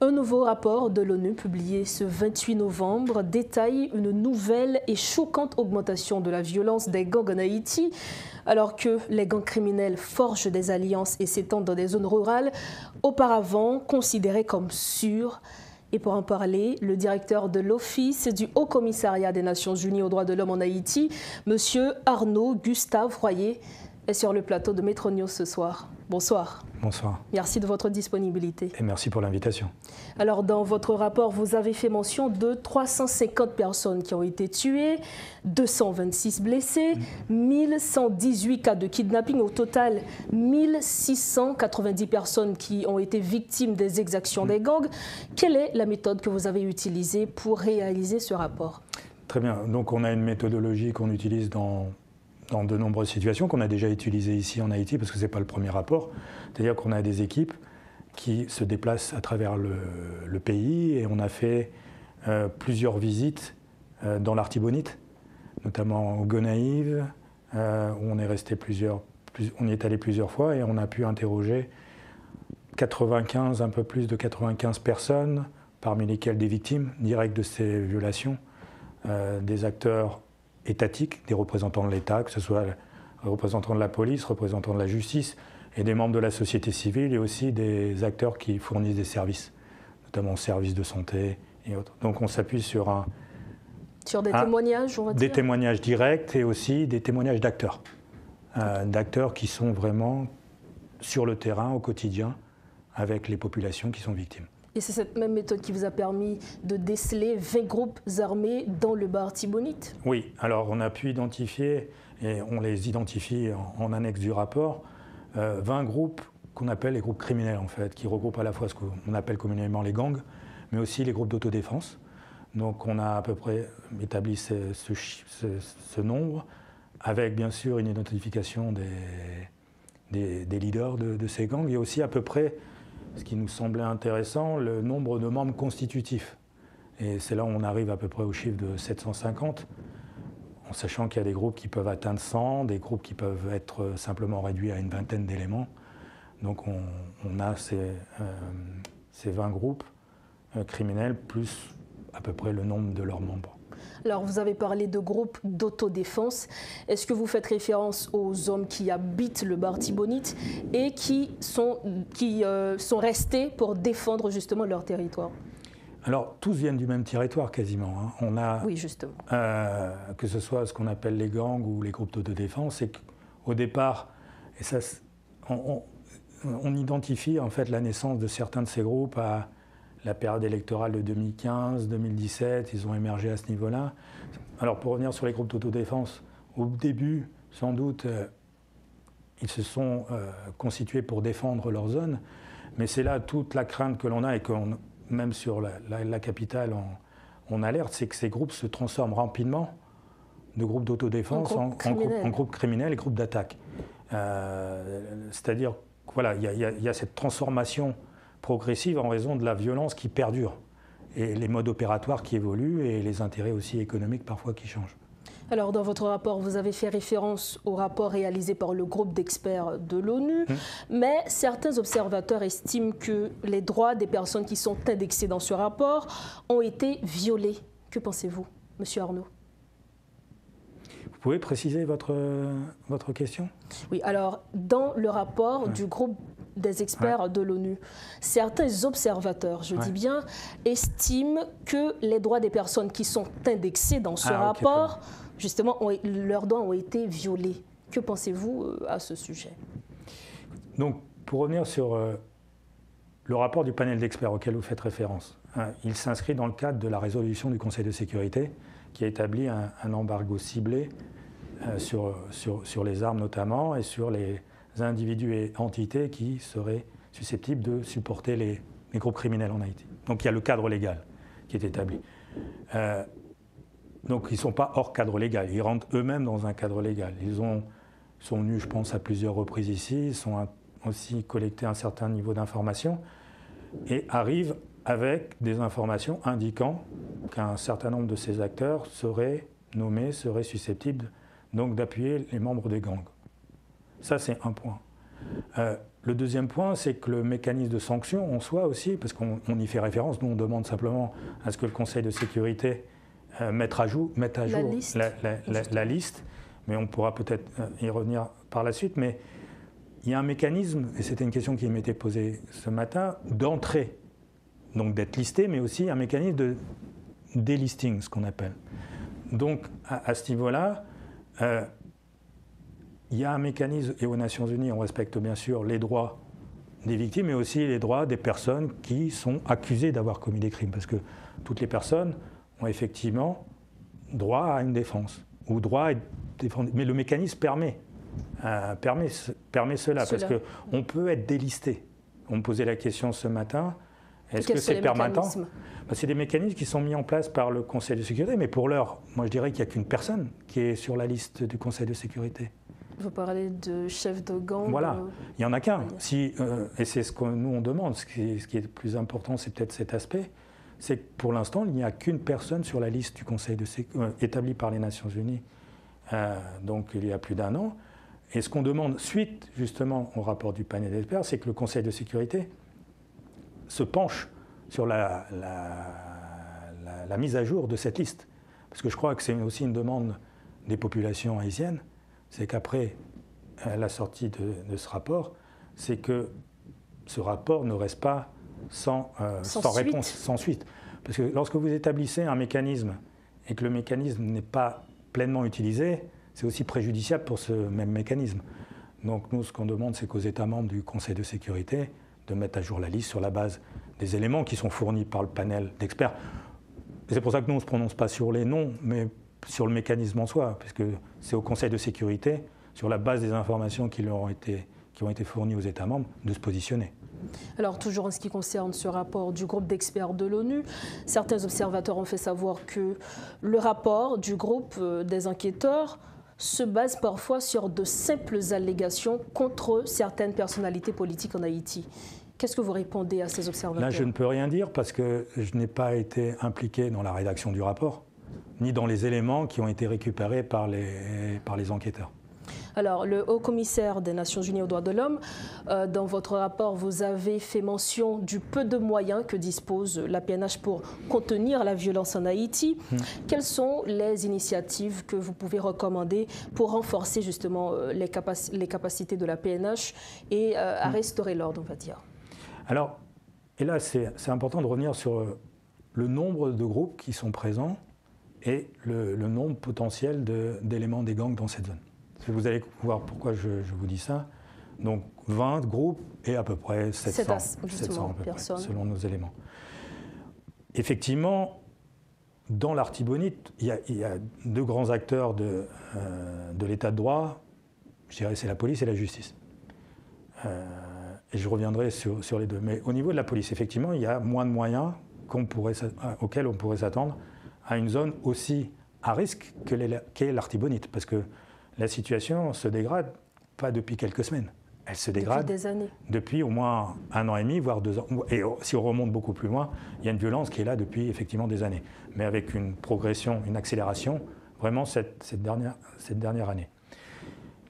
Un nouveau rapport de l'ONU publié ce 28 novembre détaille une nouvelle et choquante augmentation de la violence des gangs en Haïti. Alors que les gangs criminels forgent des alliances et s'étendent dans des zones rurales, auparavant considérées comme sûres. Et pour en parler, le directeur de l'Office du Haut Commissariat des Nations Unies aux droits de l'homme en Haïti, M. Arnaud Gustave Royer, est sur le plateau de Métro News ce soir. Bonsoir. Bonsoir. Merci de votre disponibilité. Et merci pour l'invitation. Alors, dans votre rapport, vous avez fait mention de 350 personnes qui ont été tuées, 226 blessés, 1118 cas de kidnapping. Au total, 1690 personnes qui ont été victimes des exactions des gangs. Quelle est la méthode que vous avez utilisée pour réaliser ce rapport? Très bien. Donc, on a une méthodologie qu'on utilise dans de nombreuses situations, qu'on a déjà utilisées ici en Haïti, parce que ce n'est pas le premier rapport. C'est-à-dire qu'on a des équipes qui se déplacent à travers le pays, et on a fait plusieurs visites dans l'Artibonite, notamment au Gonaïves, où on est resté on y est allé plusieurs fois, et on a pu interroger un peu plus de 95 personnes, parmi lesquelles des victimes directes de ces violations, des acteurs étatiques, des représentants de l'État, que ce soit représentants de la police, représentants de la justice, et des membres de la société civile, et aussi des acteurs qui fournissent des services, notamment services de santé et autres. Donc on s'appuie sur des témoignages, on va dire. Des témoignages directs et aussi des témoignages d'acteurs. D'acteurs qui sont vraiment sur le terrain au quotidien avec les populations qui sont victimes. Et c'est cette même méthode qui vous a permis de déceler 20 groupes armés dans le bas Artibonite? Oui, alors on a pu identifier, et on les identifie en annexe du rapport, 20 groupes qu'on appelle les groupes criminels en fait, qui regroupent à la fois ce qu'on appelle communément les gangs, mais aussi les groupes d'autodéfense. Donc on a à peu près établi ce nombre, avec bien sûr une identification des leaders de ces gangs, et aussi à peu près, ce qui nous semblait intéressant, le nombre de membres constitutifs. Et c'est là où on arrive à peu près au chiffre de 750, en sachant qu'il y a des groupes qui peuvent atteindre 100, des groupes qui peuvent être simplement réduits à une vingtaine d'éléments. Donc on a ces 20 groupes criminels, plus à peu près le nombre de leurs membres. Alors, vous avez parlé de groupes d'autodéfense. Est-ce que vous faites référence aux hommes qui habitent le bas Artibonite et qui sont restés pour défendre justement leur territoire? Alors, tous viennent du même territoire quasiment. Hein. On a, oui, justement. Que ce soit ce qu'on appelle les gangs ou les groupes d'autodéfense, c'est qu'au départ, et ça, on identifie en fait la naissance de certains de ces groupes à la période électorale de 2015, 2017, ils ont émergé à ce niveau-là. Alors pour revenir sur les groupes d'autodéfense, au début, sans doute, ils se sont constitués pour défendre leur zone, mais c'est là toute la crainte que l'on a, et que même sur la capitale, on alerte, c'est que ces groupes se transforment rapidement de groupes d'autodéfense en groupes criminels et groupes d'attaque. C'est-à-dire qu'il voilà, y a cette transformation progressive en raison de la violence qui perdure, et les modes opératoires qui évoluent, et les intérêts aussi économiques parfois qui changent. Alors, dans votre rapport, vous avez fait référence au rapport réalisé par le groupe d'experts de l'ONU, mais certains observateurs estiment que les droits des personnes qui sont indexées dans ce rapport ont été violés. Que pensez-vous, M. Arnaud? Vous pouvez préciser votre question? Oui, alors, dans le rapport du groupe des experts de l'ONU, certains observateurs, je dis bien, estiment que les droits des personnes qui sont indexées dans ce rapport, justement, leurs droits ont été violés. Que pensez-vous à ce sujet? Donc, pour revenir sur le rapport du panel d'experts auquel vous faites référence, il s'inscrit dans le cadre de la résolution du Conseil de sécurité qui a établi un embargo ciblé sur les armes notamment, et sur les individus et entités qui seraient susceptibles de supporter les groupes criminels en Haïti. Donc il y a le cadre légal qui est établi. Donc ils ne sont pas hors cadre légal, ils rentrent eux-mêmes dans un cadre légal. Ils sont venus, je pense, à plusieurs reprises ici, ils sont aussi collecté un certain niveau d'information, et arrivent avec des informations indiquant qu'un certain nombre de ces acteurs seraient nommés, seraient susceptibles donc d'appuyer les membres des gangs. Ça, c'est un point. Le deuxième point, c'est que le mécanisme de sanction en soi aussi, parce qu'on y fait référence, nous on demande simplement à ce que le Conseil de sécurité mette à jour la liste, mais on pourra peut-être y revenir par la suite. Mais il y a un mécanisme, et c'était une question qui m'était posée ce matin, d'entrée, donc d'être listé, mais aussi un mécanisme de délisting, ce qu'on appelle. Donc à ce niveau-là, il y a un mécanisme, et aux Nations Unies, on respecte bien sûr les droits des victimes, mais aussi les droits des personnes qui sont accusées d'avoir commis des crimes, parce que toutes les personnes ont effectivement droit à une défense, ou droit à être défendu. Mais le mécanisme permet cela, parce qu'on peut être délisté. On me posait la question ce matin, est-ce que c'est permanent ? C'est des mécanismes qui sont mis en place par le Conseil de sécurité, mais pour l'heure, moi je dirais qu'il n'y a qu'une personne qui est sur la liste du Conseil de sécurité. Vous parlez de chef de gang. Voilà, il n'y en a qu'un. Et c'est ce que nous on demande. Ce qui est le plus important, c'est peut-être cet aspect. C'est que pour l'instant, il n'y a qu'une personne sur la liste du Conseil de sécurité établie par les Nations Unies, donc il y a plus d'un an. Et ce qu'on demande, suite justement au rapport du panel d'experts, c'est que le Conseil de sécurité se penche sur la mise à jour de cette liste. Parce que je crois que c'est aussi une demande des populations haïtiennes. C'est qu'après la sortie de ce rapport, c'est que ce rapport ne reste pas sans réponse, sans suite. Parce que lorsque vous établissez un mécanisme et que le mécanisme n'est pas pleinement utilisé, c'est aussi préjudiciable pour ce même mécanisme. Donc nous, ce qu'on demande, c'est qu'aux États membres du Conseil de sécurité de mettre à jour la liste sur la base des éléments qui sont fournis par le panel d'experts. C'est pour ça que nous, on ne se prononce pas sur les noms, mais sur le mécanisme en soi, puisque c'est au Conseil de sécurité, sur la base des informations qui ont été fournies aux États membres, de se positionner. Alors, toujours en ce qui concerne ce rapport du groupe d'experts de l'ONU, certains observateurs ont fait savoir que le rapport du groupe des enquêteurs se base parfois sur de simples allégations contre certaines personnalités politiques en Haïti. Qu'est-ce que vous répondez à ces observateurs? Là, je ne peux rien dire parce que je n'ai pas été impliqué dans la rédaction du rapport, ni dans les éléments qui ont été récupérés par les enquêteurs. Alors, le haut-commissaire des Nations Unies aux droits de l'homme, dans votre rapport, vous avez fait mention du peu de moyens que dispose la PNH pour contenir la violence en Haïti. Quelles sont les initiatives que vous pouvez recommander pour renforcer justement les capacités de la PNH et à restaurer l'ordre, on va dire? Alors, et là, c'est important de revenir sur le nombre de groupes qui sont présents et le nombre potentiel d'éléments des gangs dans cette zone. Vous allez voir pourquoi je vous dis ça. Donc 20 groupes et à peu près 700 à peu près, selon nos éléments. Effectivement, dans l'Artibonite, il y a deux grands acteurs de l'état de droit. Je dirais c'est la police et la justice. Et je reviendrai sur les deux. Mais au niveau de la police, effectivement, il y a moins de moyens auxquels on pourrait s'attendre à une zone aussi à risque qu'est l'Artibonite. Parce que la situation se dégrade pas depuis quelques semaines. Elle se dégrade depuis des années. Depuis au moins 1 an et demi, voire 2 ans. Et si on remonte beaucoup plus loin, il y a une violence qui est là depuis effectivement des années. Mais avec une progression, une accélération, vraiment cette dernière année.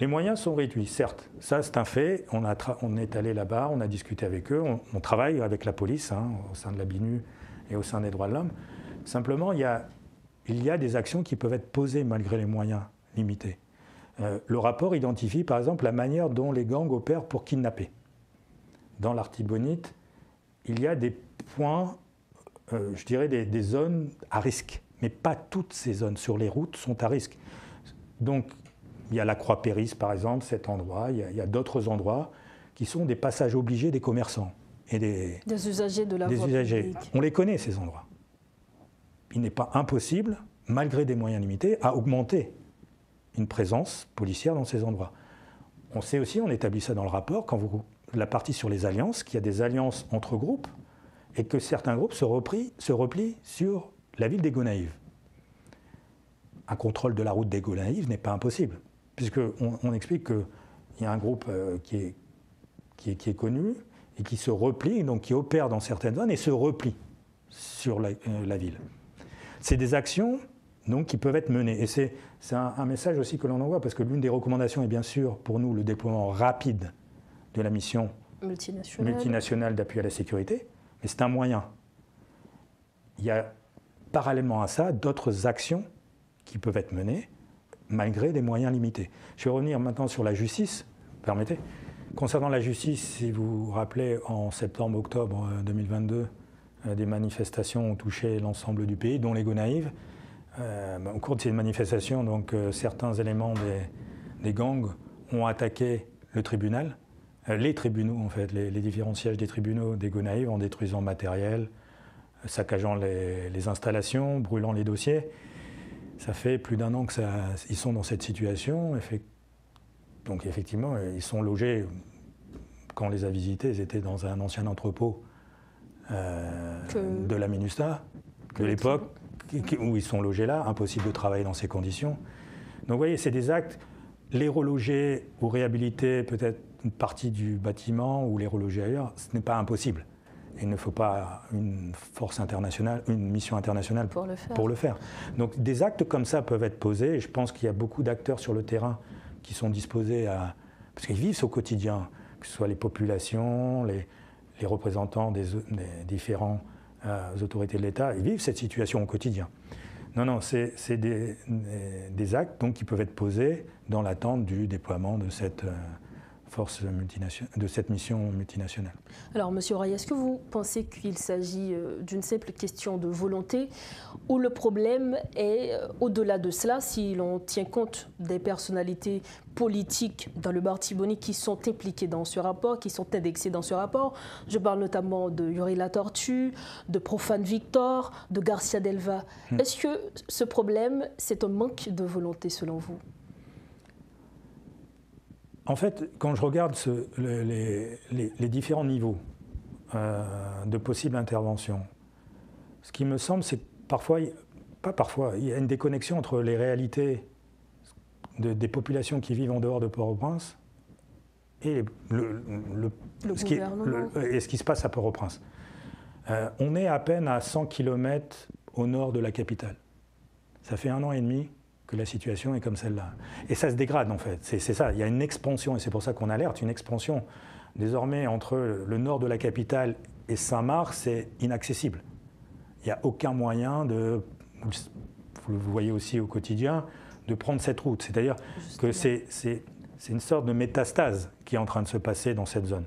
Les moyens sont réduits, certes. Ça, c'est un fait. On est allé là-bas, on a discuté avec eux, on travaille avec la police, au sein de la BINU et au sein des droits de l'homme. Simplement, il y a des actions qui peuvent être posées malgré les moyens limités. Le rapport identifie par exemple la manière dont les gangs opèrent pour kidnapper. Dans l'Artibonite, il y a des points, je dirais des zones à risque, mais pas toutes ces zones sur les routes sont à risque. Donc il y a la Croix-Péris par exemple, cet endroit, il y a d'autres endroits qui sont des passages obligés des commerçants et des usagers de la voie publique. On les connaît ces endroits. Il n'est pas impossible, malgré des moyens limités, à augmenter une présence policière dans ces endroits. On sait aussi, on établit ça dans le rapport, la partie sur les alliances, qu'il y a des alliances entre groupes et que certains groupes se replient sur la ville des Gonaïves. Un contrôle de la route des Gonaïves n'est pas impossible, puisqu'on explique qu'il y a un groupe qui est connu et qui se replie, donc qui opère dans certaines zones et se replie sur la ville. C'est des actions donc, qui peuvent être menées. Et c'est un message aussi que l'on envoie, parce que l'une des recommandations est bien sûr pour nous le déploiement rapide de la mission multinationale d'appui à la sécurité, mais c'est un moyen. Il y a parallèlement à ça d'autres actions qui peuvent être menées malgré des moyens limités. Je vais revenir maintenant sur la justice, permettez. Concernant la justice, si vous vous rappelez, en septembre-octobre 2022, des manifestations ont touché l'ensemble du pays, dont les Gonaïves. Au cours de ces manifestations, donc, certains éléments des gangs ont attaqué le tribunal, les tribunaux en fait, les différents sièges des tribunaux des Gonaïves en détruisant matériel, saccageant les installations, brûlant les dossiers. Ça fait plus d'1 an qu'ils sont dans cette situation. Donc effectivement, ils sont logés, quand on les a visités, ils étaient dans un ancien entrepôt de la MINUSTAH de l'époque, où ils sont logés là, impossible de travailler dans ces conditions. Donc vous voyez, c'est des actes, les reloger ou réhabiliter peut-être une partie du bâtiment ou les reloger ailleurs, ce n'est pas impossible. Il ne faut pas une force internationale, une mission internationale pour le faire. Donc des actes comme ça peuvent être posés, et je pense qu'il y a beaucoup d'acteurs sur le terrain qui sont disposés à... Parce qu'ils vivent au quotidien, que ce soit les populations, les représentants des différentes autorités de l'État, ils vivent cette situation au quotidien. Non, c'est des actes donc, qui peuvent être posés dans l'attente du déploiement de cette force multinationale, de cette mission multinationale. Alors, Monsieur Ray, est-ce que vous pensez qu'il s'agit d'une simple question de volonté ou le problème est au-delà de cela, si l'on tient compte des personnalités politiques dans le Bartibonite qui sont impliquées dans ce rapport, qui sont indexées dans ce rapport? Je parle notamment de Yuri Latortue, de Profane Victor, de Garcia Delva. Est-ce que ce problème, c'est un manque de volonté selon vous? En fait, quand je regarde les différents niveaux de possibles interventions, ce qui me semble, c'est que parfois, il y a une déconnexion entre les réalités des populations qui vivent en dehors de Port-au-Prince et ce qui se passe à Port-au-Prince. On est à peine à 100 km au nord de la capitale. Ça fait 1 an et demi que la situation est comme celle-là. Et ça se dégrade en fait, c'est ça, il y a une expansion, et c'est pour ça qu'on alerte, une expansion. Désormais, entre le nord de la capitale et Saint-Marc, c'est inaccessible. Il n'y a aucun moyen vous le voyez aussi au quotidien, de prendre cette route. C'est-à-dire que c'est une sorte de métastase qui est en train de se passer dans cette zone.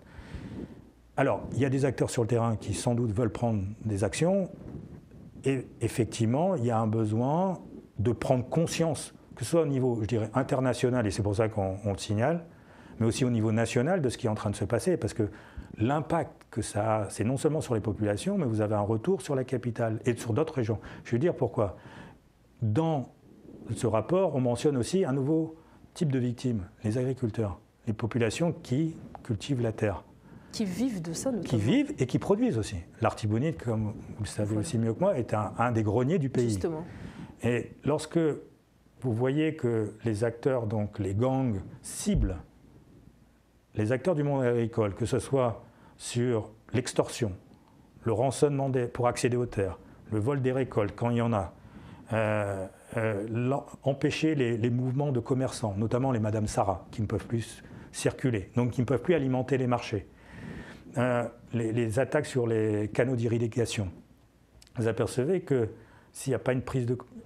Alors, il y a des acteurs sur le terrain qui sans doute veulent prendre des actions, et effectivement, il y a un besoin de prendre conscience, que ce soit au niveau, je dirais, international, et c'est pour ça qu'on le signale, mais aussi au niveau national de ce qui est en train de se passer, parce que l'impact que ça a, c'est non seulement sur les populations, mais vous avez un retour sur la capitale et sur d'autres régions. Je vais dire pourquoi. Dans ce rapport, on mentionne aussi un nouveau type de victimes, les agriculteurs, les populations qui cultivent la terre. Qui vivent de ça, notamment. Qui vivent et qui produisent aussi. L'Artibonite, comme vous le savez aussi mieux que moi, est un des greniers du pays. Justement. Et lorsque vous voyez que les acteurs, donc les gangs, ciblent les acteurs du monde agricole, que ce soit sur l'extorsion, le rançonnement pour accéder aux terres, le vol des récoltes quand il y en a, empêcher les mouvements de commerçants, notamment les Madame Sarah, qui ne peuvent plus circuler, donc qui ne peuvent plus alimenter les marchés, les attaques sur les canaux d'irrigation. Vous apercevez que s'il n'y a pas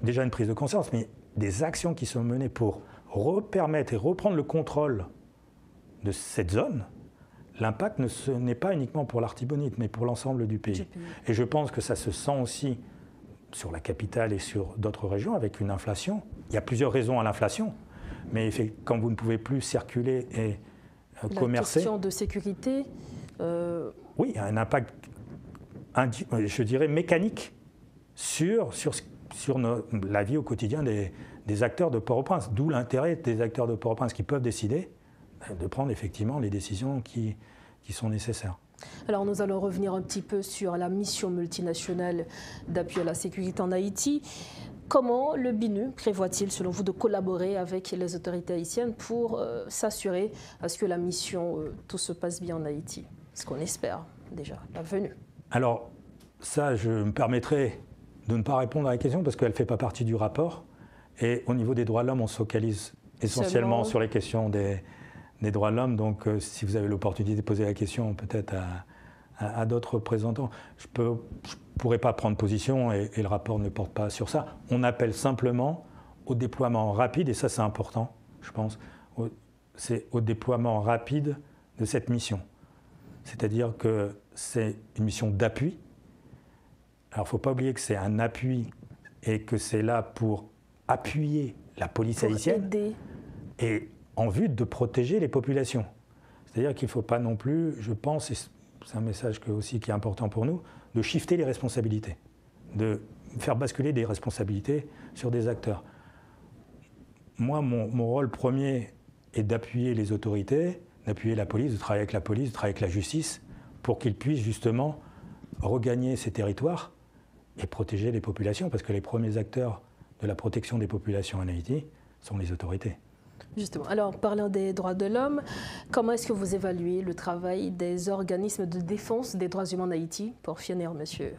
déjà une prise de conscience, mais des actions qui sont menées pour permettre et reprendre le contrôle de cette zone, l'impact n'est pas uniquement pour l'Artibonite, mais pour l'ensemble du pays. Et je pense que ça se sent aussi sur la capitale et sur d'autres régions avec une inflation. Il y a plusieurs raisons à l'inflation, mais quand vous ne pouvez plus circuler et commercer... La question de sécurité... Oui, il y a un impact, je dirais, mécanique sur la vie au quotidien des acteurs de Port-au-Prince. D'où l'intérêt des acteurs de Port-au-Prince qui peuvent décider de prendre effectivement les décisions qui sont nécessaires. Alors nous allons revenir un petit peu sur la mission multinationale d'appui à la sécurité en Haïti. Comment le BINU prévoit-il, selon vous, de collaborer avec les autorités haïtiennes pour s'assurer à ce que la mission, tout se passe bien en Haïti? Ce qu'on espère déjà, la venue. Alors ça, je me permettrai de ne pas répondre à la question parce qu'elle ne fait pas partie du rapport. Et au niveau des droits de l'homme, on se focalise essentiellement sur les questions des droits de l'homme, donc si vous avez l'opportunité de poser la question peut-être à d'autres représentants, je ne pourrais pas prendre position et le rapport ne porte pas sur ça. On appelle simplement au déploiement rapide, et ça c'est important, je pense, c'est au déploiement rapide de cette mission. C'est-à-dire que c'est une mission d'appui. Alors il ne faut pas oublier que c'est un appui et que c'est là pour appuyer la police haïtienne et en vue de protéger les populations. C'est-à-dire qu'il ne faut pas non plus, je pense, et c'est un message aussi qui est important pour nous, de shifter les responsabilités, de faire basculer des responsabilités sur des acteurs. Moi, mon rôle premier est d'appuyer les autorités, d'appuyer la police, de travailler avec la police, de travailler avec la justice, pour qu'ils puissent justement regagner ces territoires et protéger les populations, parce que les premiers acteurs de la protection des populations en Haïti sont les autorités. Justement. Alors, parlant des droits de l'homme, comment est-ce que vous évaluez le travail des organismes de défense des droits humains en Haïti? Pour finir, monsieur.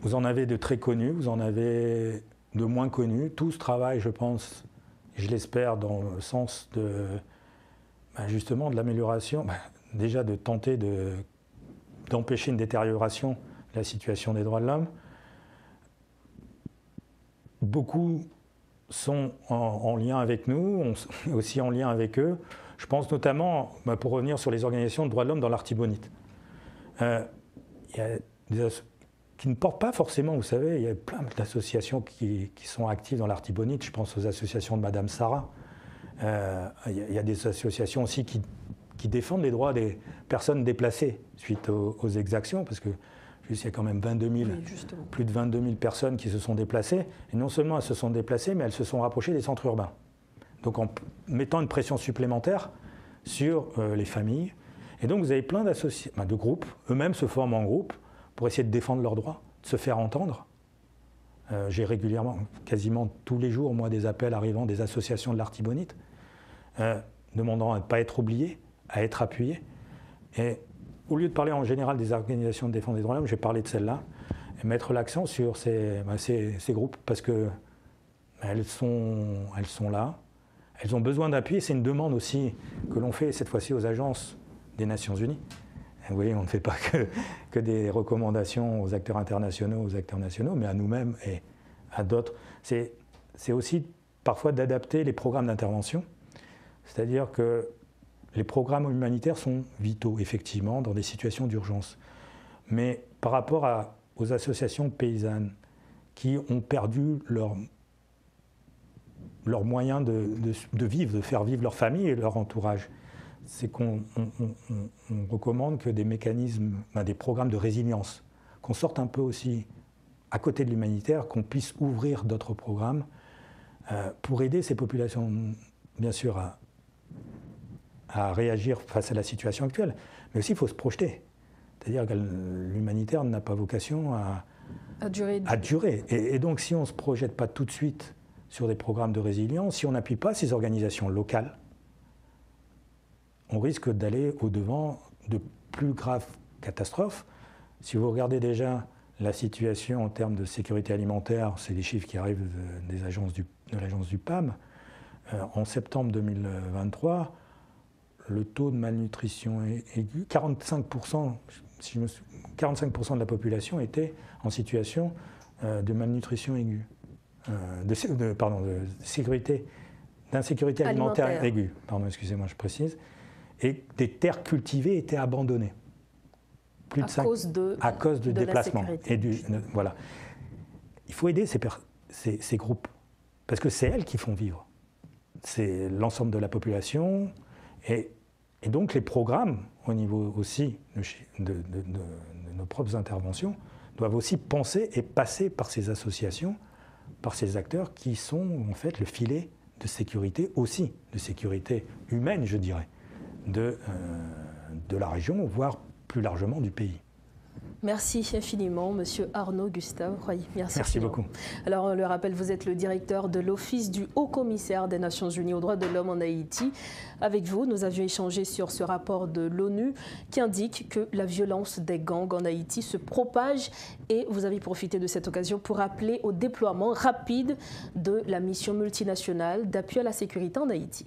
Vous en avez de très connus, vous en avez de moins connus. Tous travaillent, je pense, je l'espère, dans le sens de, justement, de l'amélioration, déjà de tenter d'empêcher une détérioration de la situation des droits de l'homme. Beaucoup sont en lien avec nous, aussi en lien avec eux. Je pense notamment, pour revenir sur les organisations de droits de l'homme dans l'Artibonite. Il y a qui ne portent pas forcément, vous savez, il y a plein d'associations qui sont actives dans l'Artibonite. Je pense aux associations de Madame Sarah. Il y a des associations aussi qui défendent les droits des personnes déplacées suite aux exactions, parce que il y a quand même 22 000, plus de 22 000 personnes qui se sont déplacées. Et non seulement elles se sont déplacées, mais elles se sont rapprochées des centres urbains. Donc en mettant une pression supplémentaire sur les familles. Et donc vous avez plein de groupes, eux-mêmes se forment en groupe pour essayer de défendre leurs droits, de se faire entendre. J'ai régulièrement, quasiment tous les jours, moi, des appels arrivant des associations de l'Artibonite, demandant à ne pas être oubliés, à être appuyés. Et au lieu de parler en général des organisations de défense des droits de l'homme, j'ai parlé de celles-là, et mettre l'accent sur ces groupes, parce qu'elles sont là, elles ont besoin d'appui, et c'est une demande aussi que l'on fait cette fois-ci aux agences des Nations Unies. Et vous voyez, on ne fait pas que des recommandations aux acteurs internationaux, aux acteurs nationaux, mais à nous-mêmes et à d'autres. C'est aussi parfois d'adapter les programmes d'intervention, c'est-à-dire que les programmes humanitaires sont vitaux, effectivement, dans des situations d'urgence. Mais par rapport aux associations paysannes qui ont perdu leur moyen de vivre, de faire vivre leur famille et leur entourage, c'est qu'on recommande que des mécanismes, des programmes de résilience, qu'on sorte un peu aussi à côté de l'humanitaire, qu'on puisse ouvrir d'autres programmes pour aider ces populations, bien sûr, à réagir face à la situation actuelle. Mais aussi, il faut se projeter. C'est-à-dire que l'humanitaire n'a pas vocation à durer. Et donc, si on ne se projette pas tout de suite sur des programmes de résilience, si on n'appuie pas ces organisations locales, on risque d'aller au-devant de plus graves catastrophes. Si vous regardez déjà la situation en termes de sécurité alimentaire, c'est les chiffres qui arrivent de l'agence du PAM, en septembre 2023, le taux de malnutrition aiguë, 45% de la population était en situation de malnutrition aiguë, d'insécurité alimentaire aiguë, pardon, excusez-moi, je précise, et des terres cultivées étaient abandonnées. À cause de déplacement. Voilà. Il faut aider ces groupes, parce que c'est elles qui font vivre. C'est l'ensemble de la population, et donc les programmes, au niveau aussi de nos propres interventions, doivent aussi penser et passer par ces associations, par ces acteurs qui sont en fait le filet de sécurité aussi, de sécurité humaine, je dirais, de la région, voire plus largement du pays. Merci infiniment, Monsieur Arnaud Gustave Royer. Merci beaucoup. Alors, on le rappelle, vous êtes le directeur de l'Office du Haut-Commissaire des Nations Unies aux droits de l'homme en Haïti. Avec vous, nous avions échangé sur ce rapport de l'ONU qui indique que la violence des gangs en Haïti se propage et vous avez profité de cette occasion pour appeler au déploiement rapide de la mission multinationale d'appui à la sécurité en Haïti.